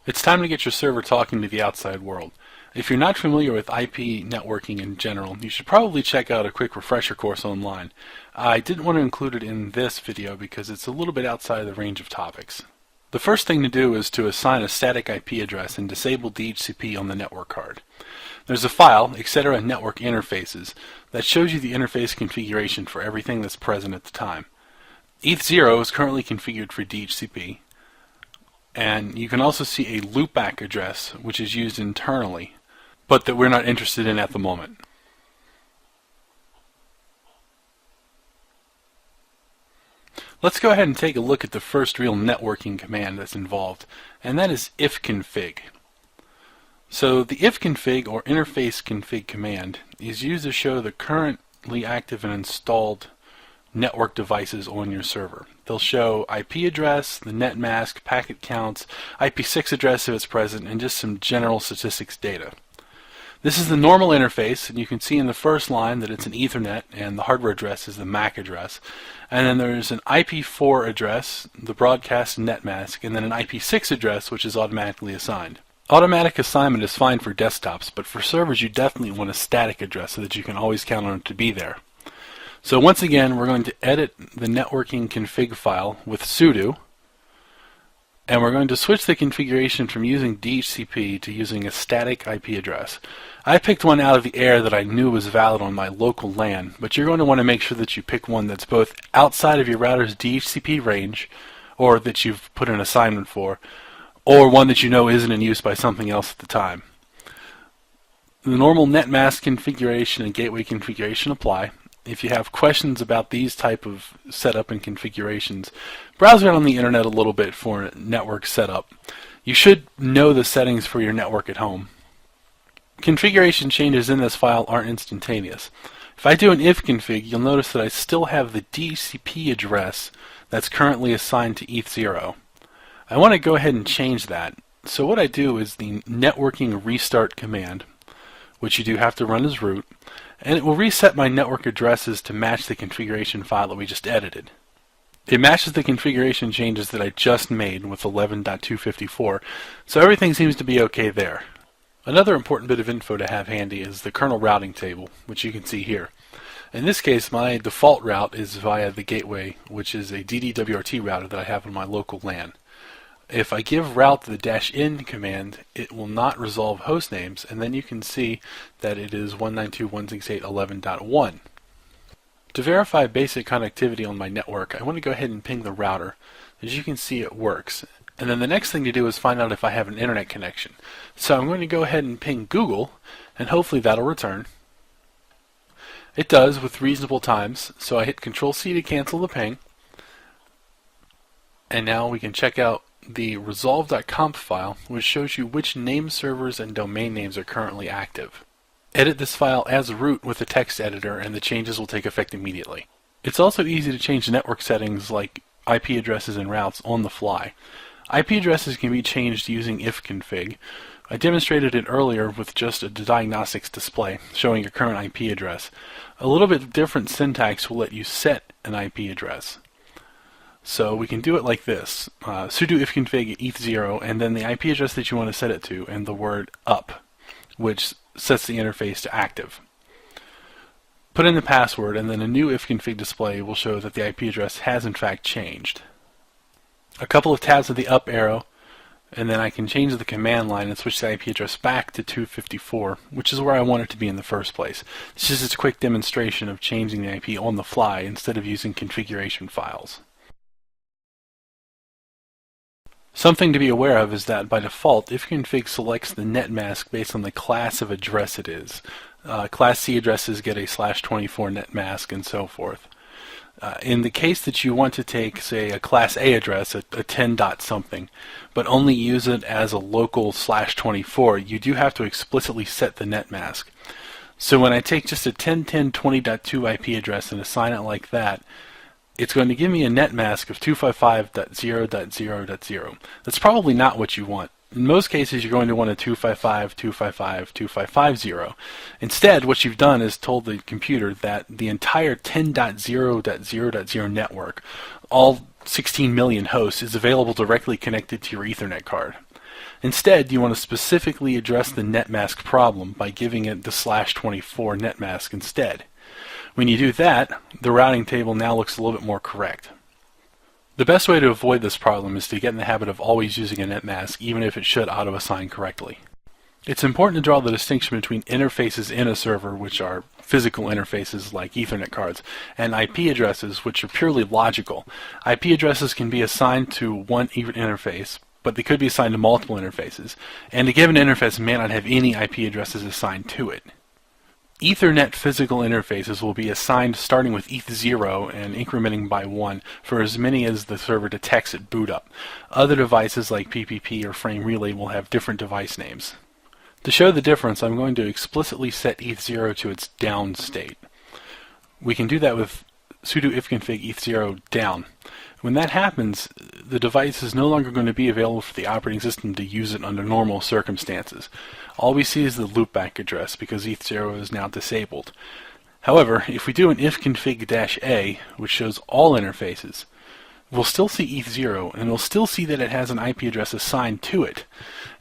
It's time to get your server talking to the outside world. If you're not familiar with IP networking in general, you should probably check out a quick refresher course online. I didn't want to include it in this video because it's a little bit outside the range of topics. The first thing to do is to assign a static IP address and disable DHCP on the network card. There's a file, etc. network interfaces, that shows you the interface configuration for everything that's present at the time. ETH0 is currently configured for DHCP. And you can also see a loopback address, which is used internally, but that we're not interested in at the moment. Let's go ahead and take a look at the first real networking command that's involved, and that is ifconfig. So the ifconfig or interface config command is used to show the currently active and installed network devices on your server. They'll show IP address, the net mask, packet counts, IP6 address if it's present, and just some general statistics data. This is the normal interface, and you can see in the first line that it's an Ethernet and the hardware address is the MAC address. And then there's an IP4 address, the broadcast net mask, and then an IP6 address which is automatically assigned. Automatic assignment is fine for desktops, but for servers you definitely want a static address so that you can always count on it to be there. So once again, we're going to edit the networking config file with sudo, and we're going to switch the configuration from using DHCP to using a static IP address. I picked one out of the air that I knew was valid on my local LAN, but you're going to want to make sure that you pick one that's both outside of your router's DHCP range, or that you've put an assignment for, or one that you know isn't in use by something else at the time. The normal netmask configuration and gateway configuration apply. If you have questions about these type of setup and configurations, browse around on the internet a little bit for network setup. You should know the settings for your network at home. Configuration changes in this file aren't instantaneous. If I do an ifconfig, you'll notice that I still have the DHCP address that's currently assigned to ETH0. I want to go ahead and change that. So what I do is the networking restart command, which you do have to run as root, and it will reset my network addresses to match the configuration file that we just edited. It matches the configuration changes that I just made with 11.254, so everything seems to be okay there. Another important bit of info to have handy is the kernel routing table, which you can see here. In this case, my default route is via the gateway, which is a DDWRT router that I have on my local LAN. If I give route the -n command, it will not resolve host names, and then you can see that it is 192.168.11.1. To verify basic connectivity on my network, I want to go ahead and ping the router. As you can see, it works. And then the next thing to do is find out if I have an internet connection. So I'm going to go ahead and ping Google, and hopefully that'll return. It does with reasonable times, so I hit Control-C to cancel the ping. And now we can check out the resolve.conf file, which shows you which name servers and domain names are currently active. Edit this file as root with the text editor and the changes will take effect immediately. It's also easy to change network settings like IP addresses and routes on the fly. IP addresses can be changed using ifconfig. I demonstrated it earlier with just a diagnostics display showing your current IP address. A little bit different syntax will let you set an IP address. So we can do it like this, sudo ifconfig ETH0 and then the IP address that you want to set it to and the word up, which sets the interface to active. Put in the password and then a new ifconfig display will show that the IP address has in fact changed. A couple of tabs of the up arrow and then I can change the command line and switch the IP address back to 254, which is where I want it to be in the first place. This is just a quick demonstration of changing the IP on the fly instead of using configuration files. Something to be aware of is that by default, ifconfig selects the net mask based on the class of address it is. Class C addresses get a /24 net mask and so forth. In the case that you want to take, say, a class A address, a 10 dot something, but only use it as a local /24, you do have to explicitly set the net mask. So when I take just a 10.10.20.2 IP address and assign it like that, it's going to give me a net mask of 255.0.0.0. That's probably not what you want. In most cases, you're going to want a 255.255.255.0. Instead, what you've done is told the computer that the entire 10.0.0.0 network, all 16 million hosts, is available directly connected to your Ethernet card. Instead, you want to specifically address the netmask problem by giving it the /24 netmask instead. When you do that, the routing table now looks a little bit more correct. The best way to avoid this problem is to get in the habit of always using a netmask, even if it should auto-assign correctly. It's important to draw the distinction between interfaces in a server, which are physical interfaces like Ethernet cards, and IP addresses, which are purely logical. IP addresses can be assigned to one interface, but they could be assigned to multiple interfaces, and a given interface may not have any IP addresses assigned to it. Ethernet physical interfaces will be assigned starting with ETH0 and incrementing by 1 for as many as the server detects at boot up. Other devices like PPP or Frame Relay will have different device names. To show the difference, I'm going to explicitly set ETH0 to its down state. We can do that with sudo ifconfig ETH0 down. When that happens, the device is no longer going to be available for the operating system to use it under normal circumstances. All we see is the loopback address because ETH0 is now disabled. However, if we do an ifconfig-a, which shows all interfaces, we'll still see ETH0, and we'll still see that it has an IP address assigned to it.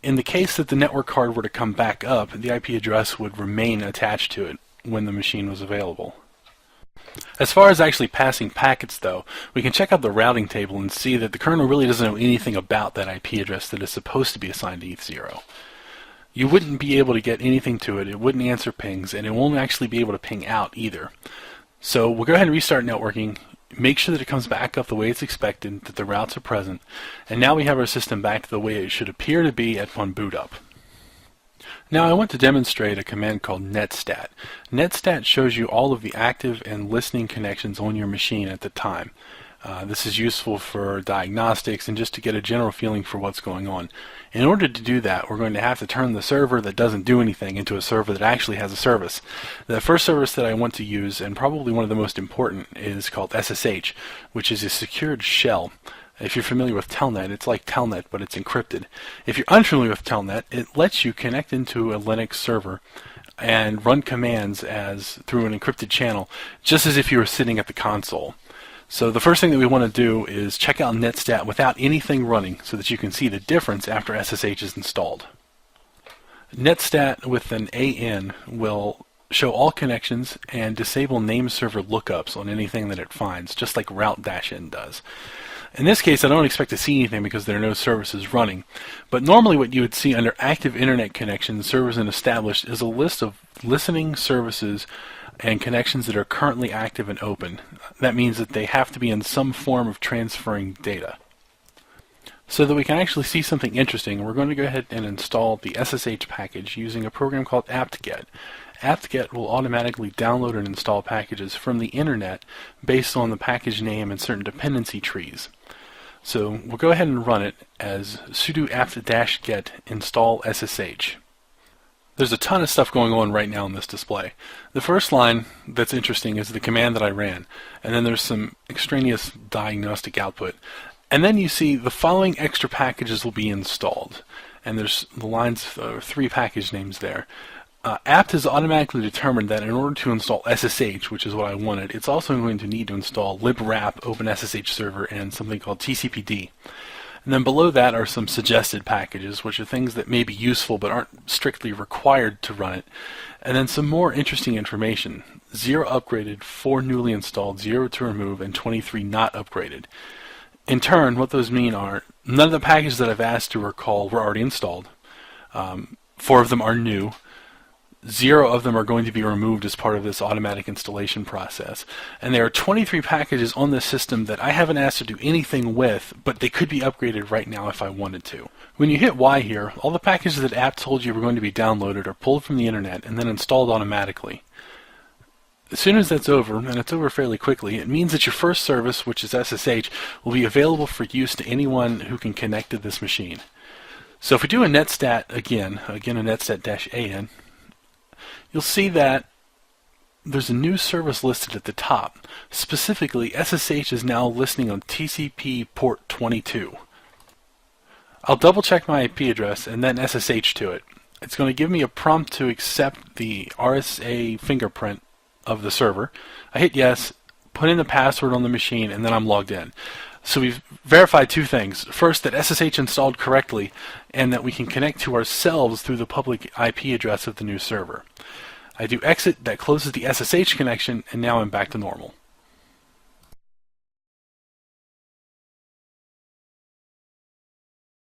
In the case that the network card were to come back up, the IP address would remain attached to it when the machine was available. As far as actually passing packets, though, we can check out the routing table and see that the kernel really doesn't know anything about that IP address that is supposed to be assigned to ETH0. You wouldn't be able to get anything to it, it wouldn't answer pings, and it won't actually be able to ping out either. So we'll go ahead and restart networking, make sure that it comes back up the way it's expected, that the routes are present, and now we have our system back to the way it should appear to be upon boot up. Now I want to demonstrate a command called Netstat. Netstat shows you all of the active and listening connections on your machine at the time. This is useful for diagnostics and just to get a general feeling for what's going on. In order to do that, we're going to have to turn the server that doesn't do anything into a server that actually has a service. The first service that I want to use, and probably one of the most important, is called SSH, which is a secured shell. If you're familiar with Telnet, it's like Telnet, but it's encrypted. If you're unfamiliar with Telnet, it lets you connect into a Linux server and run commands through an encrypted channel, just as if you were sitting at the console. So the first thing that we want to do is check out Netstat without anything running so that you can see the difference after SSH is installed. Netstat with an AN will show all connections and disable name server lookups on anything that it finds, just like route-n does. In this case, I don't expect to see anything because there are no services running. But normally what you would see under active internet connections, servers and established, is a list of listening services and connections that are currently active and open. That means that they have to be in some form of transferring data. So that we can actually see something interesting, we're going to go ahead and install the SSH package using a program called apt-get. apt-get will automatically download and install packages from the internet based on the package name and certain dependency trees. So we'll go ahead and run it as sudo apt-get install SSH. There's a ton of stuff going on right now in this display. The first line that's interesting is the command that I ran, and then there's some extraneous diagnostic output. And then you see the following extra packages will be installed. And there's the lines, 3 package names there. apt has automatically determined that in order to install SSH, which is what I wanted, it's also going to need to install librap OpenSSH server and something called TCPD. And then below that are some suggested packages, which are things that may be useful but aren't strictly required to run it. And then some more interesting information. 0 upgraded, 4 newly installed, 0 to remove, and 23 not upgraded. In turn, what those mean are none of the packages that I've asked to recall were already installed. 4 of them are new. 0 of them are going to be removed as part of this automatic installation process. And there are 23 packages on this system that I haven't asked to do anything with, but they could be upgraded right now if I wanted to. When you hit Y here, all the packages that apt told you were going to be downloaded are pulled from the internet and then installed automatically. As soon as that's over, and it's over fairly quickly, it means that your first service, which is SSH, will be available for use to anyone who can connect to this machine. So if we do a netstat again a netstat-an, you'll see that there's a new service listed at the top. Specifically, SSH is now listening on TCP port 22. I'll double check my IP address and then SSH to it. It's going to give me a prompt to accept the RSA fingerprint of the server. I hit yes, put in the password on the machine, and then I'm logged in. So we've verified two things. First, that SSH installed correctly, and that we can connect to ourselves through the public IP address of the new server. I do exit, that closes the SSH connection, and now I'm back to normal.